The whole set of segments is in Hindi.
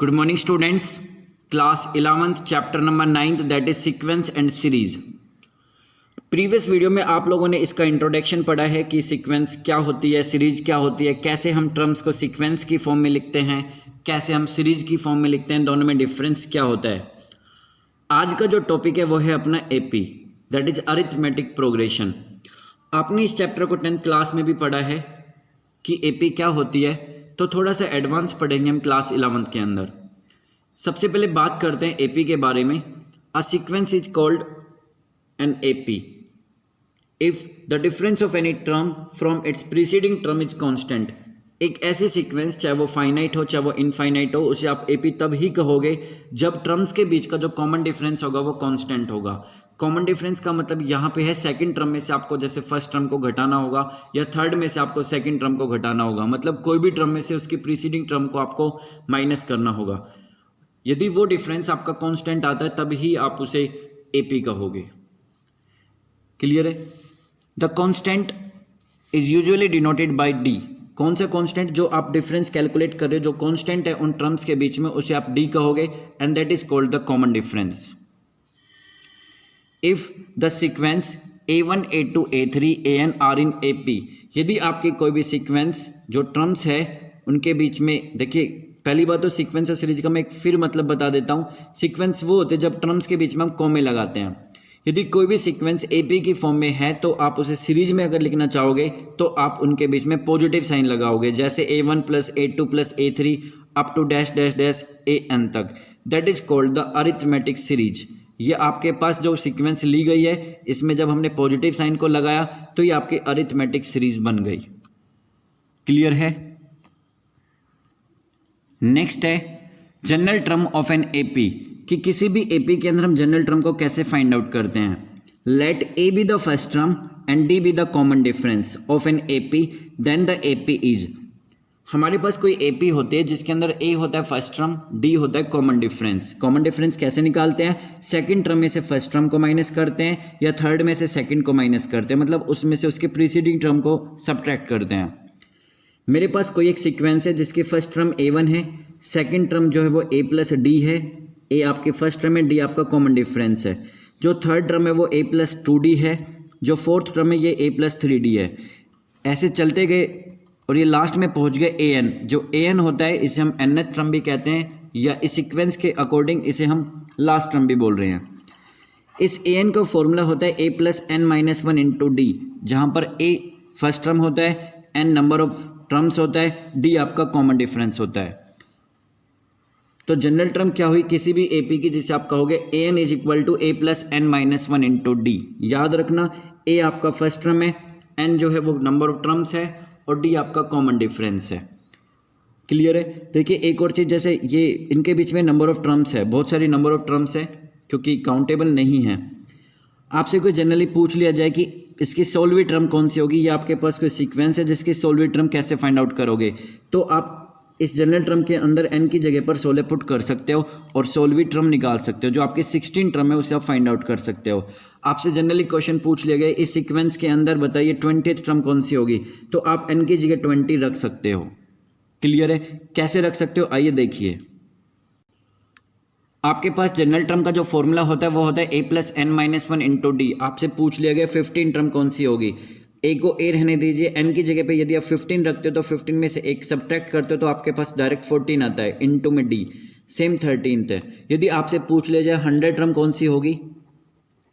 Good morning students, class 11th chapter number 9th that is sequence and series। Previous video में आप लोगों ने इसका इंट्रोडक्शन पढ़ा है कि सीक्वेंस क्या होती है, सीरीज क्या होती है, कैसे हम टर्म्स को सीक्वेंस की फॉर्म में लिखते हैं, कैसे हम सीरीज की फॉर्म में लिखते हैं, दोनों में डिफरेंस क्या होता है। आज का जो टॉपिक है वो है अपना AP that is arithmetic progression. आपने इस चैप्टर को 10th क्लास में भी पढ़ा है कि एपी क्या होती है, तो थोड़ा सा एडवांस पढ़ेंगे हम क्लास 11th के अंदर। सबसे पहले बात करते हैं एपी के बारे में। A sequence is called an AP if the difference of any term from its preceding term is constant. एक ऐसी सीक्वेंस, चाहे वो फाइनाइट हो चाहे वो इनफाइनाइट हो, उसे आप एपी तब ही कहोगे जब टर्म्स के बीच का जो कॉमन डिफरेंस होगा वो कांस्टेंट होगा। कॉमन डिफरेंस का मतलब यहाँ पे है सेकंड टर्म में से आपको जैसे फर्स्ट टर्म को घटाना होगा या थर्ड में से आपको सेकंड टर्म को घटाना होगा, मतलब कोई भी टर्म में से उसकी प्रीसीडिंग टर्म को आपको माइनस करना होगा। यदि वो डिफरेंस आपका कांस्टेंट आता है तब ही आप उसे एपी कहोगे। क्लियर है? The constant is usually denoted by D. कौन सा कांस्टेंट? जो आप डिफरेंस कैलकुलेट कर रहे हो, जो कांस्टेंट है उन टर्म्स के बीच में, उसे आप डी कहोगे and that is called the common difference. If the sequence a1 a2 a3 an are in AP, यदि आपकी कोई भी सीक्वेंस जो टर्म्स है उनके बीच में, देखिए पहली बात तो सीक्वेंस और सीरीज का मैं एक फिर मतलब बता देता हूँ। सीक्वेंस वो होते हैं जब टर्म्स के बीच में हम कॉमे लगाते हैं। यदि कोई भी सीक्वेंस एपी की फॉर्म में है तो आप उसे सीरीज में अगर लिखना चाहोगे तो आप उनके बीच में पॉजिटिव साइन लगाओगे, जैसे a1 plus a2 plus a3 up to dash dash dash an तक। That is called the arithmetic series. ये आपके पास जो सीक्वेंस ली गई है इसमें जब हमने पॉजिटिव साइन को लगाया तो ये आपकी अरिथमेटिक सीरीज बन गई। क्लियर है? नेक्स्ट है general term of an AP, कि किसी भी एपी के अंदर हम जनरल टर्म को कैसे फाइंड आउट करते हैं। Let a be the first term and d be the common difference of an AP, then the AP is. हमारे पास कोई एपी होती है जिसके अंदर ए होता है फर्स्ट टर्म, डी होता है कॉमन डिफरेंस। कॉमन डिफरेंस कैसे निकालते हैं? सेकंड टर्म में से फर्स्ट टर्म को माइनस करते हैं या थर्ड में से सेकंड को माइनस करते हैं, मतलब उसमें से उसके प्रीसीडिंग टर्म को सब्ट्रैक्ट करते हैं। मेरे पास कोई एक सीक्वेंस है जिसकी फर्स्ट टर्म a1 है, सेकंड टर्म जो है वो a प्लस डी है। ए आपकी फर्स्ट टर्म है, डी आपका कॉमन डिफरेंस है। जो थर्ड टर्म है वो a प्लस 2d है, जो फोर्थ टर्म है ये a प्लस 3d है। ऐसे चलते गए और ये लास्ट में पहुंच गए an। जो an होता है इसे हम nth टर्म भी कहते हैं, या इस सीक्वेंस के अकॉर्डिंग इसे हम लास्ट टर्म भी बोल रहे हैं। इस an का फॉर्मूला होता है a plus n minus 1 into D, जहाँ पर a फर्स्ट टर्म होता है, n नंबर ऑफ टर्म्स होता है, डी आपका कॉमन डिफरेंस होता है। तो जनरल टर्म क्या हुई किसी भी एपी की, जिसे आप कहोगे an is equal to a plus n minus 1 into d. याद रखना a आपका फर्स्ट टर्म है, n जो है वो नंबर ऑफ टर्म्स है और डी आपका कॉमन डिफरेंस है। क्लियर है? देखिए एक और चीज़, जैसे ये इनके बीच में नंबर ऑफ टर्म्स है, बहुत सारी नंबर ऑफ टर्म्स है क्योंकि काउंटेबल नहीं है। आपसे कोई जनरली पूछ लिया जाए कि इसकी सोल्वी टर्म कौन सी होगी, या आपके पास कोई सीक्वेंस है जिसकी सोल्वी टर्म कैसे फाइंड आउट करोगे, तो आप इस जनरल टर्म के अंदर n की जगह पर 16 पुट कर सकते हो और सोल्वी टर्म निकाल सकते हो। जो आपकी 16 टर्म है उसे आप फाइंड आउट कर सकते हो। आपसे जनरली क्वेश्चन पूछ लिया गया इस सीक्वेंस के अंदर बताइए 20th टर्म कौन सी होगी, तो आप n की जगह 20 रख सकते हो। क्लियर है? कैसे रख सकते हो आइए देखिए। आपके पास जनरल टर्म का जो फॉर्मूला होता है वो होता है a plus n minus 1 into D. आपसे पूछ लिया गया 15 टर्म कौन सी होगी, a को a रहने दीजिए, n की जगह पे यदि आप 15 रखते हो तो 15 में से एक सब्ट्रैक्ट करते हो तो आपके पास डायरेक्ट 14 आता है, इंटू में d सेम 13th है। यदि आपसे पूछ लिया जाए 100 टर्म कौन सी होगी,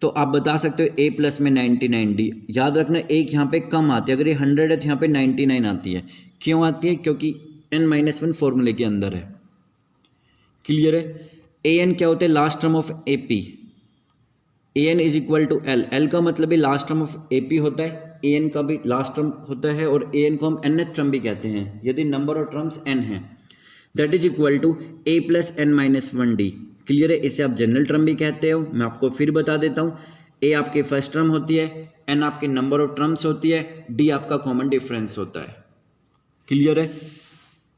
तो आप बता सकते हो a प्लस में 99d। याद रखना एक यहाँ पे कम आती है, अगर ये 100 है तो यहाँ पे 99 आती है। क्यों आती है? क्योंकि n-1 फॉर्मूले के अंदर है। क्लियर है? an क्या होता है? Last term of AP. an is equal to l। l का मतलब भी लास्ट टर्म ऑफ एपी होता है, an का भी लास्ट टर्म होता है और an को हम nth टर्म भी कहते हैं यदि नंबर ऑफ टर्म्स n है। That is equal to a plus n minus 1d। Clear है? इसे आप जनरल टर्म भी कहते हो। मैं आपको फिर बता देता हूँ, a आपकी फर्स्ट टर्म होती है, n आपकी नंबर ऑफ टर्म्स होती है, d आपका कॉमन डिफरेंस होता है। क्लियर है?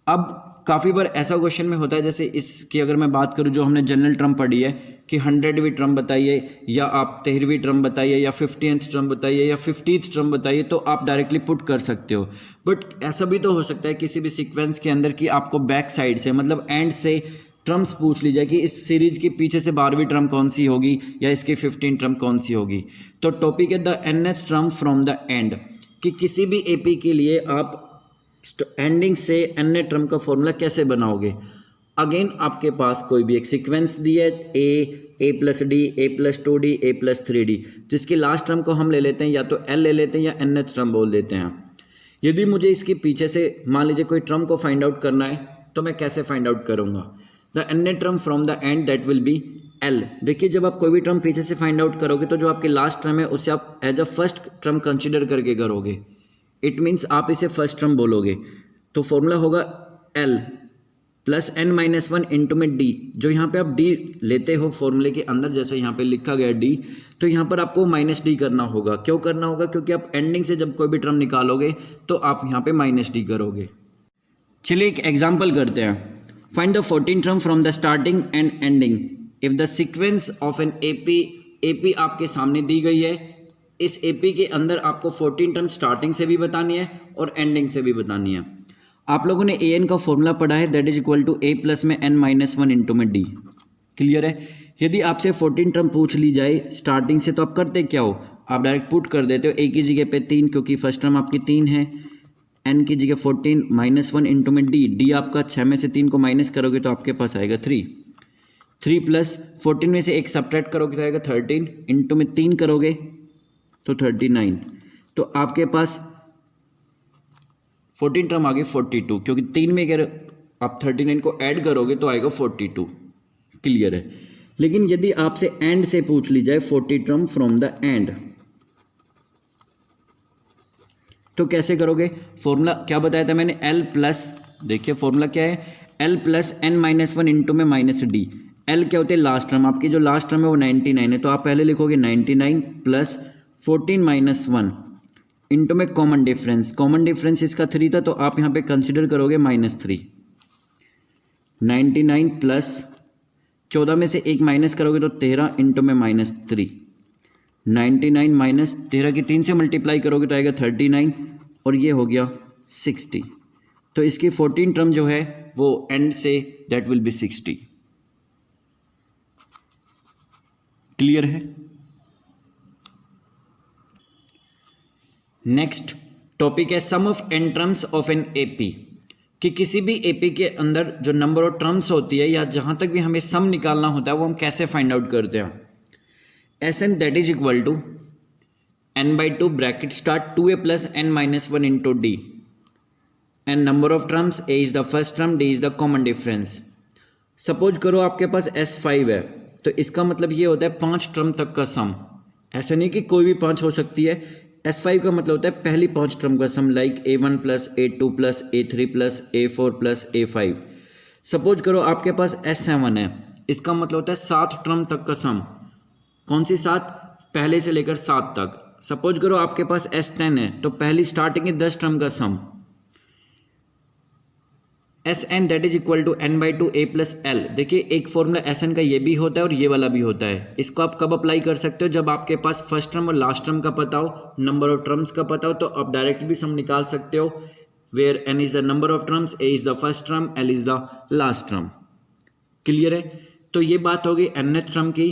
अब काफ़ी बार ऐसा क्वेश्चन में होता है, जैसे इसकी अगर मैं बात करूं जो हमने जनरल टर्म पढ़ी है कि 100वीं टर्म बताइए, या आप 13वीं टर्म बताइए, या 50th टर्म बताइए, या 50th टर्म बताइए, तो आप डायरेक्टली पुट कर सकते हो। बट ऐसा भी तो हो सकता है किसी भी सीक्वेंस के अंदर कि आपको बैक साइड से, मतलब एंड से ट्रम्स पूछ ली जाए कि इस सीरीज के पीछे से 12वीं टर्म कौन सी होगी या इसकी 15 टर्म कौन सी होगी, तो टॉपिक है the nth term from the end, कि किसी भी एपी के लिए आप एंडिंग से n टर्म का फॉर्मूला कैसे बनाओगे। अगेन आपके पास कोई भी एक सीक्वेंस दी है ए प्लस डी, ए प्लस 2d, ए प्लस 3d, जिसकी लास्ट टर्म को हम ले लेते हैं या तो l ले लेते हैं या nth टर्म बोल देते हैं। यदि मुझे इसके पीछे से मान लीजिए कोई टर्म को फाइंड आउट करना है तो मैं कैसे फाइंड आउट करूँगा। The nth term from the end that will B l। देखिए जब आप कोई भी टर्म पीछे से फाइंड आउट करोगे तो जो आपकी लास्ट टर्म है उसे आप as a first term consider करके करोगे। इट मीन्स आप इसे फर्स्ट टर्म बोलोगे, तो फॉर्मूला होगा l plus n minus 1 into में d। जो यहाँ पे आप d लेते हो फॉर्मूले के अंदर, जैसे यहाँ पे लिखा गया d, तो यहाँ पर आपको माइनस d करना होगा। क्यों करना होगा? क्योंकि आप एंडिंग से जब कोई भी टर्म निकालोगे तो आप यहाँ पे माइनस d करोगे। चलिए एक एग्जाम्पल करते हैं। Find the 14 term from the starting and ending if the sequence of an AP आपके सामने दी गई है। इस एपी के अंदर आपको 14 टर्म स्टार्टिंग से भी बतानी है और एंडिंग से भी बतानी है। आप लोगों ने ए एन का फॉर्मूला पढ़ा है, that is equal to a plus में n माइनस 1 इंटू में डी। क्लियर है? यदि आपसे 14 टर्म पूछ ली जाए स्टार्टिंग से तो आप करते क्या हो? आप डायरेक्ट पुट कर देते हो ए की जगह पे 3, क्योंकि फर्स्ट टर्म आपकी 3 है, n की जगह 14 माइनस 1 इंटू में डी आपका 6 में से 3 को माइनस करोगे तो आपके पास आएगा 3 प्लस 14 में से एक सब्ट्रैक्ट करोगे तो आएगा 13 इंटू में 3 करोगे तो 39। तो आपके पास 14 टर्म आ गई 42, क्योंकि 3 में अगर आप 39 को ऐड करोगे तो आएगा 42। क्लियर है? लेकिन यदि आपसे एंड से पूछ ली जाए 40 टर्म फ्रॉम द एंड तो कैसे करोगे? फॉर्मूला क्या बताया था मैंने? L प्लस, देखिए फॉर्मूला क्या है, L plus n minus 1 into में माइनस डी। L क्या होते हैं? Last term. आपकी जो लास्ट टर्म है वो 99 है, तो आप पहले लिखोगे 99 प्लस 14 माइनस 1 इंटू में कॉमन डिफरेंस। कॉमन डिफरेंस इसका 3 था, तो आप यहाँ पे कंसिडर करोगे -3। 99 प्लस 14 में से एक माइनस करोगे तो 13 इंटू में -3। 99 माइनस 13 की 3 से मल्टीप्लाई करोगे तो आएगा 39 और ये हो गया 60। तो इसकी 14 टर्म जो है वो एंड से दैट विल बी 60। क्लियर है? नेक्स्ट टॉपिक है sum of n terms of an AP, कि किसी भी एपी के अंदर जो नंबर ऑफ टर्म्स होती है या जहां तक भी हमें सम निकालना होता है वो हम कैसे फाइंड आउट करते हैं। Sn that is equal to n/2 bracket start 2a plus n minus 1 into d and number of terms a is the first term, d is the common difference. Suppose करो आपके पास S5 है, तो इसका मतलब ये होता है 5 टर्म तक का सम। ऐसा नहीं कि कोई भी 5 हो सकती है। S5 का मतलब होता है पहली 5 टर्म का sum, like A1 plus A2 plus A3 plus A4 plus A5। Suppose करो आपके पास S7 है, इसका मतलब होता है 7 टर्म तक का सम। कौन सी 7? पहले से लेकर 7 तक। सपोज करो आपके पास S10 है, तो पहली स्टार्टिंग है 10 टर्म का sum. Sn that is equal to n/2 a plus l। देखिए एक फॉर्मूला Sn का ये भी होता है और ये वाला भी होता है। इसको आप कब अप्लाई कर सकते हो? जब आपके पास फर्स्ट टर्म और लास्ट टर्म का पता हो, नंबर ऑफ टर्म्स का पता हो, तो आप डायरेक्ट भी सम निकाल सकते हो, where n is the number of terms, a is the first term, l is the last term. Clear है? तो ये बात होगी nth टर्म की,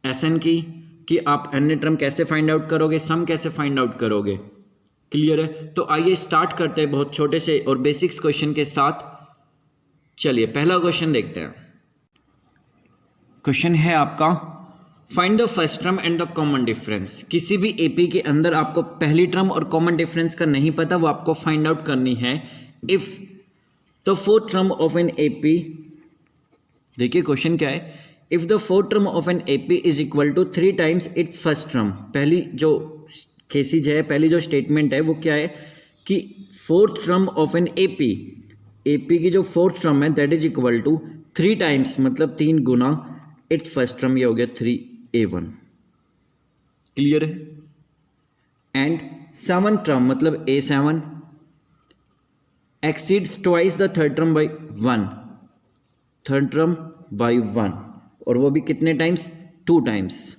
Sn की, कि आप nth टर्म कैसे फाइंड आउट करोगे, सम कैसे फाइंड आउट करोगे। क्लियर है? तो आइए स्टार्ट करते हैं बहुत छोटे से और बेसिक्स क्वेश्चन के साथ। चलिए पहला क्वेश्चन देखते हैं। क्वेश्चन है आपका, find the first term and the common difference. किसी भी एपी के अंदर आपको पहली टर्म और कॉमन डिफरेंस का नहीं पता, वो आपको फाइंड आउट करनी है। If the fourth term of an AP, देखिए क्वेश्चन क्या है, if the fourth term of an AP is equal to 3 times its first term. पहली जो केसीज है, पहली जो स्टेटमेंट है वो क्या है कि fourth term of an AP की जो फोर्थ टर्म है that is equal to 3 times, मतलब 3 गुना इट्स फर्स्ट टर्म, ये हो गया 3a1। क्लियर है? एंड 7 टर्म मतलब a7 exceeds twice the third term by 1, third term by 1, और वो भी कितने times? 2 times.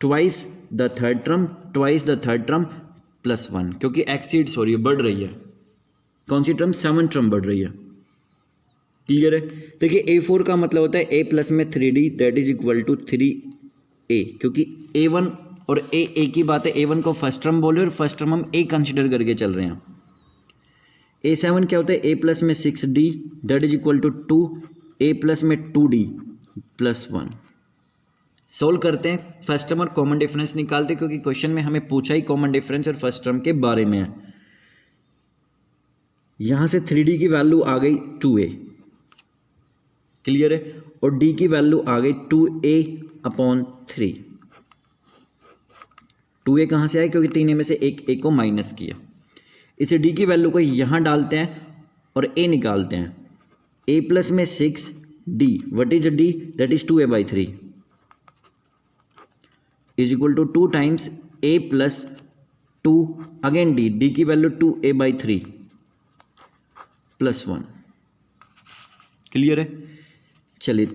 Twice the third term plus 1, क्योंकि एक्सीड्स हो रही है, बढ़ रही है। कौन सी टर्म? 7 टर्म बढ़ रही है। क्लियर है। देखिए A4 का मतलब होता है A प्लस में 3D that is equal to 3A, क्योंकि A1 और A की बात है, A1 को फर्स्ट टर्म बोले और फर्स्ट टर्म हम A कंसिडर करके चल रहे हैं। A7 क्या होता है A प्लस में 6D that is equal to 2A plus में 2D प्लस 1। सोल्व करते हैं, फर्स्ट टर्म और कॉमन डिफरेंस निकालते हैं, क्योंकि क्वेश्चन में हमें पूछा ही कॉमन डिफरेंस और फर्स्ट टर्म के बारे में है। यहां से 3D की वैल्यू आ गई 2A, क्लियर है, और D की वैल्यू आ गई 2A अपॉन 3। 2A कहां से आया, क्योंकि 3A में से एक A को माइनस किया। इसे D की वैल्यू को यहां डालते हैं और A निकालते हैं। A प्लस में 6D, what is D, that is 2A by 3 is equal to 2 times A plus 2 again D की value 2A by 3 plus 1। Clear है। चलिए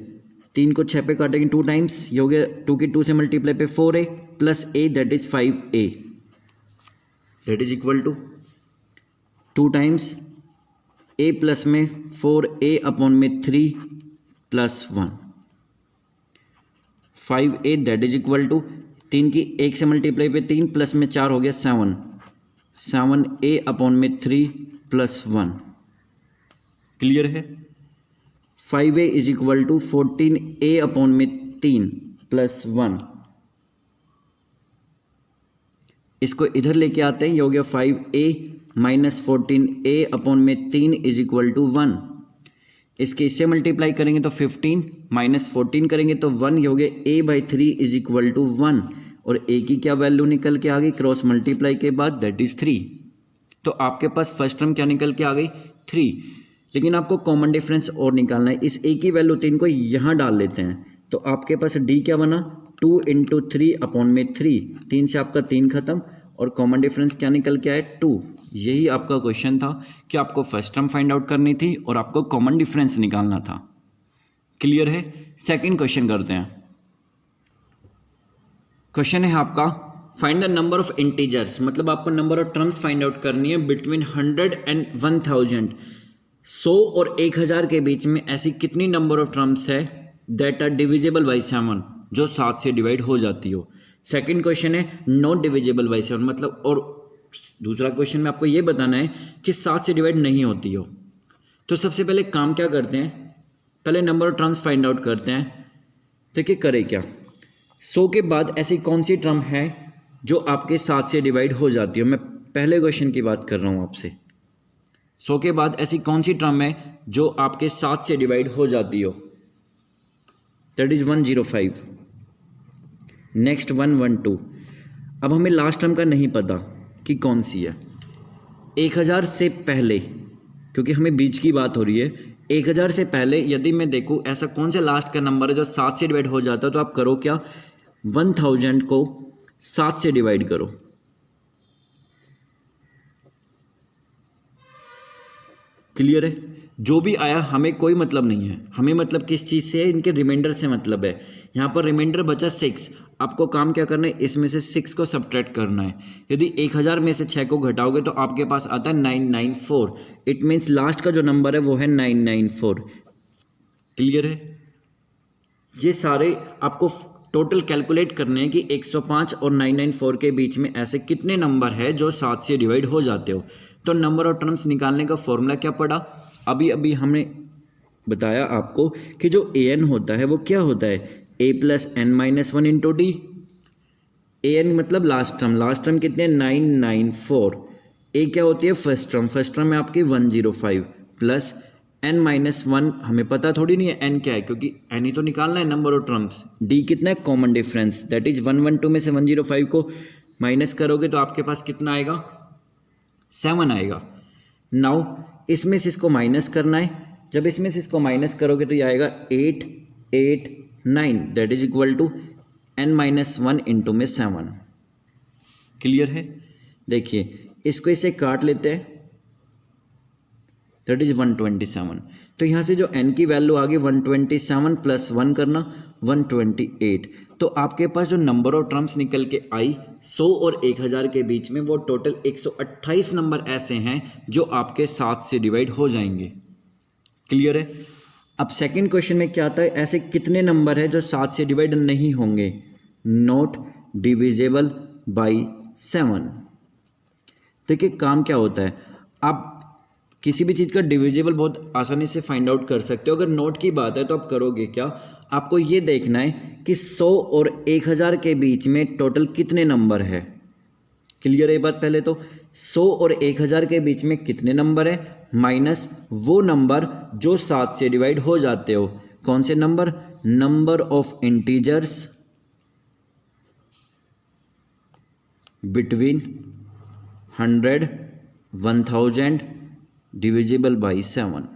3 को 6 पे काटेंगे 2 टाइम्स, ये हो गया 2 की 2 से मल्टीप्लाई पे 4A plus A that is 5A that is equal to 2 times A plus में 4A अपॉन में 3 plus 1 5A that is equal to 3 की 1 से मल्टीप्लाई पे 3 प्लस में 4 हो गया 7A अपॉन में 3 प्लस 1। क्लियर है। 5A is equal to 14A upon में 3 प्लस 1। इसको इधर लेके आते हैं, ये हो गया 5A माइनस 14A अपॉन में 3 इज इक्वल टू 1। इसके इससे मल्टीप्लाई करेंगे तो 15 माइनस 14 करेंगे तो 1, ये हो गया A by 3 is equal to 1। और A की क्या वैल्यू निकल के आ गई क्रॉस मल्टीप्लाई के बाद, दैट इज 3। तो आपके पास फर्स्ट टर्म क्या निकल के आ गई 3। लेकिन आपको कॉमन डिफरेंस और निकालना है। इस A की वैल्यू 3 को यहाँ डाल लेते हैं, तो आपके पास D क्या बना 2 इंटू 3 अपॉन में 3, 3 से आपका 3 खत्म और कॉमन डिफरेंस क्या निकल के आया 2। यही आपका क्वेश्चन था कि आपको फर्स्ट टर्म फाइंड आउट करनी थी और आपको कॉमन डिफरेंस निकालना था। क्लियर है। सेकंड क्वेश्चन करते हैं। क्वेश्चन है आपका find the number of integers, मतलब आपको number of terms find out करनी है बिटवीन 100 एंड 1000। 100 और 1000 के बीच में ऐसी कितनी नंबर ऑफ टर्म्स है दैट आर डिविजिबल बाई 7, जो 7 से डिवाइड हो जाती हो। सेकंड क्वेश्चन है नॉट डिविजिबल बाई 7, मतलब, और दूसरा क्वेश्चन में आपको ये बताना है कि 7 से डिवाइड नहीं होती हो। तो सबसे पहले काम क्या करते हैं, पहले number of terms find out करते हैं। देखिए करें क्या, 100 के बाद ऐसी कौन सी टर्म है जो आपके 7 से डिवाइड हो जाती हो। मैं पहले क्वेश्चन की बात कर रहा हूँ आपसे। 100 के बाद ऐसी कौन सी टर्म है जो आपके 7 से डिवाइड हो जाती हो, दैट इज 105। नेक्स्ट 112। अब हमें लास्ट टर्म का नहीं पता कि कौन सी है। 1000 से पहले, क्योंकि हमें बीच की बात हो रही है, 1000 से पहले यदि मैं देखूँ ऐसा कौन सा लास्ट का नंबर है जो 7 से डिवाइड हो जाता है, तो आप करो क्या, 1000 को 7 से डिवाइड करो। क्लियर है। जो भी आया हमें कोई मतलब नहीं है, हमें मतलब किस चीज़ से है, इनके रिमाइंडर से मतलब है। यहाँ पर रिमाइंडर बचा 6, आपको काम क्या करना है, इसमें से 6 को सब्ट्रैक्ट करना है। यदि 1000 में से 6 को घटाओगे तो आपके पास आता है 994। इट मीन्स लास्ट का जो नंबर है वो है 994। क्लियर है। ये सारे आपको टोटल कैलकुलेट करने हैं कि 105 और 994 के बीच में ऐसे कितने नंबर है जो 7 से डिवाइड हो जाते हो। तो नंबर ऑफ टर्म्स निकालने का फॉर्मूला क्या पड़ा, अभी हमने बताया आपको कि जो an होता है वो क्या होता है, a plus n minus 1 into d. an मतलब लास्ट टर्म कितने 994। a क्या होती है फर्स्ट टर्म में आपकी 105 प्लस n माइनस 1, हमें पता थोड़ी नहीं है n क्या है, क्योंकि n ही तो निकालना है नंबर ऑफ टर्म्स। d कितना है कॉमन डिफरेंस, दैट इज 112 में से 105 को माइनस करोगे तो आपके पास कितना आएगा 7 आएगा। नाउ इसमें से इसको माइनस करना है, जब इसमें से इसको माइनस करोगे तो ये आएगा 8 8 9 that is equal to n minus 1 into में 7। क्लियर है। देखिए इसको इसे काट लेते हैं, दैट इज 127। तो यहाँ से जो n की वैल्यू आ गई 127 प्लस 1 करना 128। तो आपके पास जो नंबर ऑफ टर्म्स निकल के आई 100 और 1000 के बीच में, वो टोटल 128 नंबर ऐसे हैं जो आपके 7 से डिवाइड हो जाएंगे। क्लियर है। अब सेकंड क्वेश्चन में क्या आता है, ऐसे कितने नंबर है जो 7 से डिवाइड नहीं होंगे, नॉट डिविजिबल बाई 7। देखिए काम क्या होता है, आप किसी भी चीज़ का डिविजिबल बहुत आसानी से फाइंड आउट कर सकते हो। अगर नोट की बात है तो आप करोगे क्या, आपको ये देखना है कि 100 और 1000 के बीच में टोटल कितने नंबर है। क्लियर है बात, पहले तो 100 और 1000 के बीच में कितने नंबर है, माइनस वो नंबर जो 7 से डिवाइड हो जाते हो। कौन से number, number of integers between 100 1000 divisible by 7।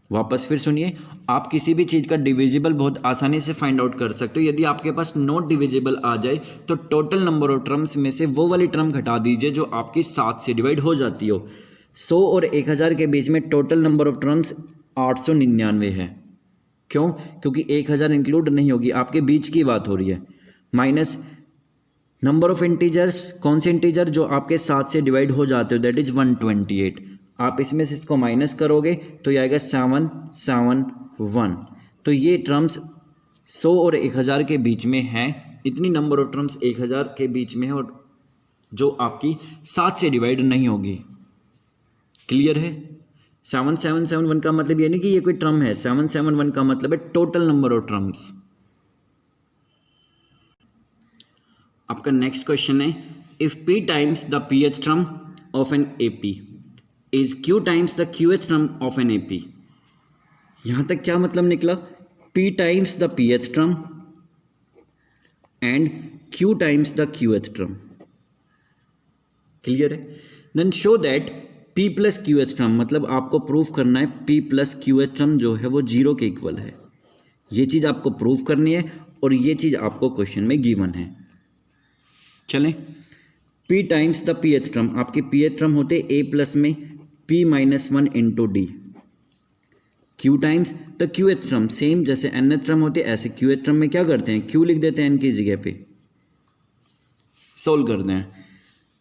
वापस फिर सुनिए, आप किसी भी चीज़ का डिविजिबल बहुत आसानी से फाइंड आउट कर सकते हो। यदि आपके पास नॉट डिविजिबल आ जाए तो टोटल नंबर ऑफ टर्म्स में से वो वाली टर्म घटा दीजिए जो आपकी 7 से डिवाइड हो जाती हो। 100 और 1000 के बीच में टोटल नंबर ऑफ टर्म्स 899 है। क्यों, क्योंकि 1000 इंक्लूड नहीं होगी, आपके बीच की बात हो रही है। माइनस नंबर ऑफ इंटीजर्स, कौन से इंटीजर जो आपके 7 से डिवाइड हो जाते हो, दैट इज 128। आप इसमें से इसको माइनस करोगे तो ये आएगा 771। तो ये टर्म्स 100 और 1000 के बीच में हैं। इतनी नंबर ऑफ टर्म्स 1000 के बीच में है और जो आपकी 7 से डिवाइड नहीं होगी। क्लियर है। 7771 का मतलब ये नहीं कि ये कोई टर्म है, 771 का मतलब है टोटल नंबर ऑफ टर्म्स। आपका नेक्स्ट क्वेश्चन है, if p times the pth term of an AP is q times the qth term of an AP। यहां तक क्या मतलब निकला, p times the pth term and q times the qth term. Clear है। Then show that p plus qth term, मतलब आपको प्रूफ करना है p प्लस qth टर्म जो है वो 0 के इक्वल है। ये चीज आपको प्रूफ करनी है और ये चीज आपको क्वेश्चन में गिवन है। चलें, p times the pth term, आपके pth टर्म होते a प्लस में p minus 1 into D. q times the qth term, same जैसे nth टर्म होते ऐसे qth टर्म में क्या करते हैं, q लिख देते हैं n की जगह पे, सोल्व करते हैं।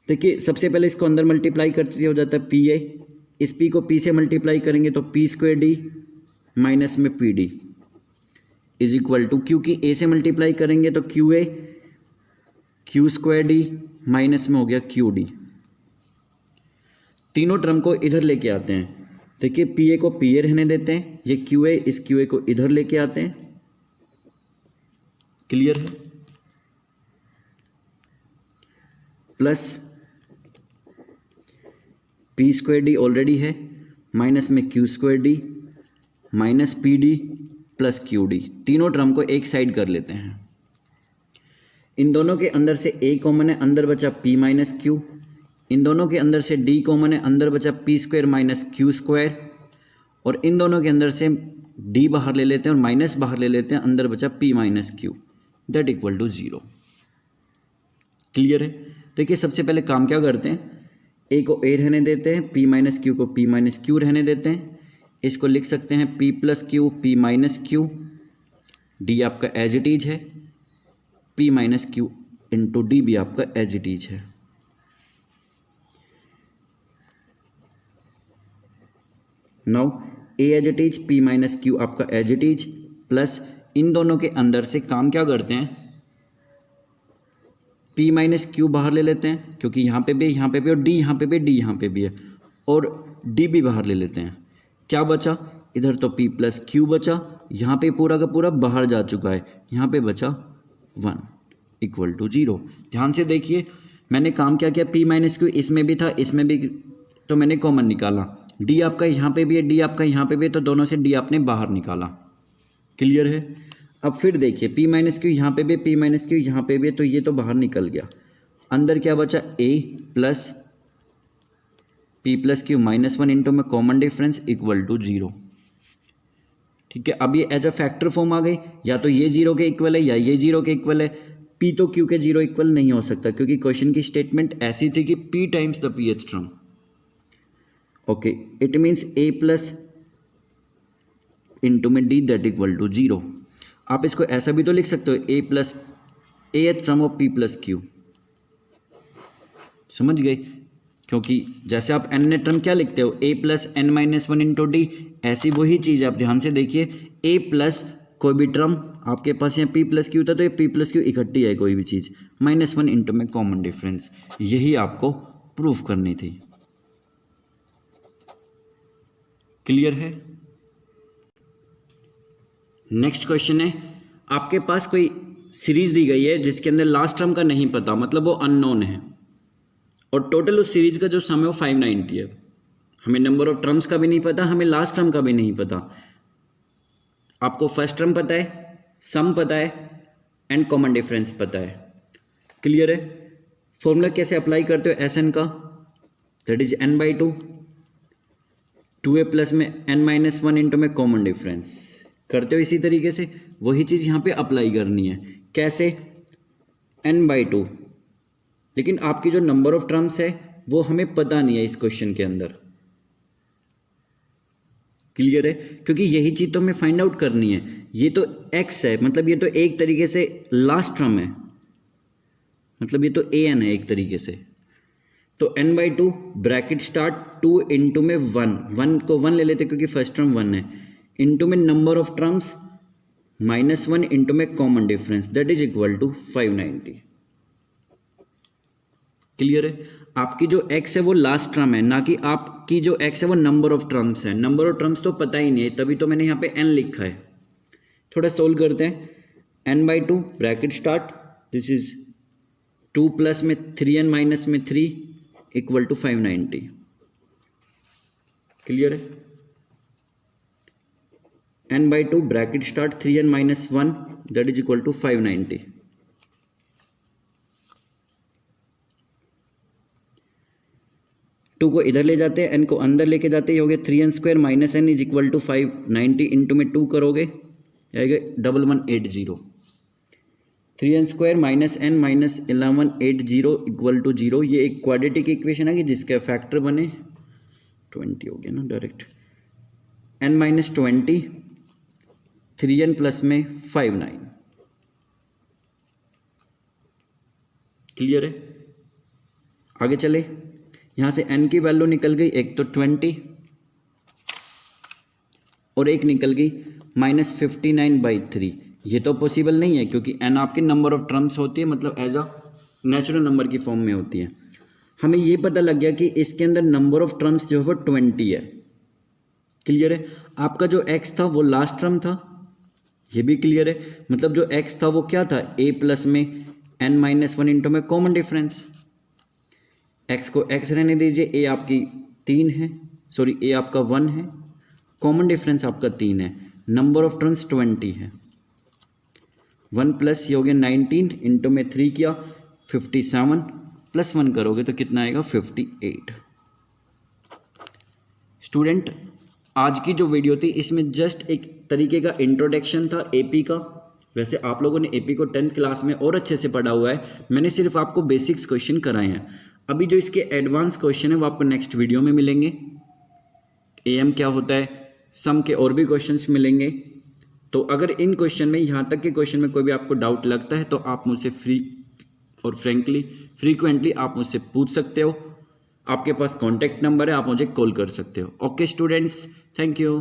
देखिए सबसे पहले इसको अंदर मल्टीप्लाई करते हो जाता है pa, इस p को p से मल्टीप्लाई करेंगे तो p स्क्वायर डी माइनस में p d is equal to, क्योंकि a से मल्टीप्लाई करेंगे तो qa q square d minus में हो गया क्यू डी। तीनों टर्म को इधर लेके आते हैं। देखिए पी ए को पी ए रहने देते हैं, ये क्यू ए, इस क्यू ए को इधर लेके आते हैं। क्लियर है। Plus P square D already है, माइनस में Q square d minus P D plus Q D. तीनों टर्म को एक साइड कर लेते हैं। इन दोनों के अंदर से a कॉमन है, अंदर बचा p माइनस क्यू। इन दोनों के अंदर से d कॉमन है, अंदर बचा p square minus Q square. और इन दोनों के अंदर से d बाहर ले लेते हैं और माइनस बाहर ले लेते हैं, अंदर बचा p minus q, that equal to 0। Clear है। देखिए सबसे पहले काम क्या करते हैं, a को a रहने देते हैं, p माइनस क्यू को p माइनस क्यू रहने देते हैं। इसको लिख सकते हैं p plus q p minus q, d आपका एज इट इज है, p minus q into d भी आपका एज इट इज है। Now a as it is, p minus q आपका एज इट इज, प्लस इन दोनों के अंदर से काम क्या करते हैं, p माइनस क्यू बाहर ले लेते हैं, क्योंकि यहाँ पे भी यहाँ पे भी और d यहाँ पे भी d यहाँ पे भी है, और d भी बाहर ले लेते हैं। क्या बचा इधर, तो p प्लस क्यू बचा, यहाँ पे पूरा का पूरा बाहर जा चुका है, यहाँ पे बचा 1 इक्वल टू 0। ध्यान से देखिए मैंने काम क्या किया, p माइनस क्यू इसमें भी था इसमें भी, तो मैंने कॉमन निकाला। d आपका यहाँ पे भी है, d आपका यहाँ पे भी है, तो दोनों से d आपने बाहर निकाला। क्लियर है। अब फिर देखिए p माइनस क्यू यहाँ पे भी, p माइनस क्यू यहाँ पे भी है, तो ये तो बाहर निकल गया। अंदर क्या बचा, a plus p plus Q minus 1 into में कॉमन डिफरेंस इक्वल टू 0। ठीक है। अब ये एज अ फैक्टर फॉर्म आ गई, या तो ये 0 के इक्वल है या ये 0 के इक्वल है। p तो q के 0 इक्वल नहीं हो सकता, क्योंकि क्वेश्चन की स्टेटमेंट ऐसी थी कि p times the pth term. Okay, it means a plus into में d दैट इक्वल टू 0। आप इसको ऐसा भी तो लिख सकते हो, a plus ath term of p plus q। समझ गए। क्योंकि जैसे आप n टर्म क्या लिखते हो, a plus n minus one into d, ऐसी वही चीज़ आप ध्यान से देखिए, a प्लस कोई भी टर्म आपके पास यहाँ p प्लस क्यू था तो ये p प्लस क्यू इकट्ठी है कोई भी चीज़, माइनस वन इंटू में कॉमन डिफरेंस, यही आपको प्रूफ करनी थी। क्लियर है? नेक्स्ट क्वेश्चन है, आपके पास कोई सीरीज दी गई है जिसके अंदर लास्ट टर्म का नहीं पता, मतलब वो अननोन है, और टोटल उस सीरीज का जो सम है वो 590 है। हमें नंबर ऑफ टर्म्स का भी नहीं पता, हमें लास्ट टर्म का भी नहीं पता। आपको फर्स्ट टर्म पता है, सम पता है एंड कॉमन डिफरेंस पता है। क्लियर है? फॉर्मूला कैसे अप्लाई करते हो एस एन का, that is n by 2a plus में n माइनस वन इंटू में कॉमन डिफरेंस करते हो। इसी तरीके से वही चीज़ यहाँ पे अप्लाई करनी है। कैसे? n बाई 2, लेकिन आपकी जो नंबर ऑफ टर्म्स है वो हमें पता नहीं है इस क्वेश्चन के अंदर। क्लियर है? क्योंकि यही चीज़ तो हमें फाइंड आउट करनी है। ये तो x है, मतलब ये तो एक तरीके से लास्ट टर्म है, मतलब ये तो an है एक तरीके से। तो n by 2 bracket start 2 into में 1 को 1 ले लेते क्योंकि फर्स्ट टर्म 1 है, इंटू में number of terms minus 1 into में common difference, that is equal to 590। Clear है? आपकी जो x है वो लास्ट टर्म है, ना कि आपकी जो x है वो नंबर ऑफ टर्म्स है। नंबर ऑफ टर्म्स तो पता ही नहीं है, तभी तो मैंने यहाँ पे n लिखा है। थोड़ा सोल्व करते हैं। n by 2 bracket start, this is 2 plus में 3n माइनस में 3 इक्वल टू 590। क्लियर है? n by 2 bracket start 3n minus 1 that is equal to 590। Two को इधर ले जाते हैं, n को अंदर लेके जाते ही हो गया 3n square minus n is equal to 590 into में 2 करोगे आएगा 1180। 3n square minus n minus 1180 equal to 0। ये एक क्वाड्रेटिक इक्वेशन है कि जिसके फैक्टर बने 20 हो गया ना direct. n minus 20 3n plus में 59। क्लियर है? आगे चले। यहाँ से n की वैल्यू निकल गई, एक तो 20 और एक निकल गई माइनस 59/3। ये तो पॉसिबल नहीं है क्योंकि n आपकी नंबर ऑफ टर्म्स होती है, मतलब एज अ नेचुरल नंबर की फॉर्म में होती है। हमें ये पता लग गया कि इसके अंदर नंबर ऑफ टर्म्स जो है वो 20 है। क्लियर है? आपका जो x था वो लास्ट टर्म था, ये भी क्लियर है। मतलब जो x था वो क्या था, a प्लस में n माइनस 1 इंटू में कॉमन डिफरेंस। x को x रहने दीजिए, a आपकी 3 है, सॉरी a आपका 1 है, कॉमन डिफरेंस आपका 3 है, नंबर ऑफ टर्म्स 20 है। 1 प्लस ये हो गया 19 इंटू में 3 किया 57 प्लस 1 करोगे तो कितना आएगा 58। स्टूडेंट, आज की जो वीडियो थी इसमें जस्ट एक तरीके का इंट्रोडक्शन था एपी का। वैसे आप लोगों ने एपी को 10th क्लास में और अच्छे से पढ़ा हुआ है, मैंने सिर्फ आपको बेसिक्स क्वेश्चन कराए हैं। अभी जो इसके एडवांस क्वेश्चन है वो आपको नेक्स्ट वीडियो में मिलेंगे। एएम क्या होता है, सम के और भी क्वेश्चंस मिलेंगे। तो अगर इन क्वेश्चन में, यहाँ तक के क्वेश्चन में कोई भी आपको डाउट लगता है तो आप मुझसे फ्री और फ्रीक्वेंटली आप मुझसे पूछ सकते हो। आपके पास कॉन्टैक्ट नंबर है, आप मुझे कॉल कर सकते हो। Okay students, thank you.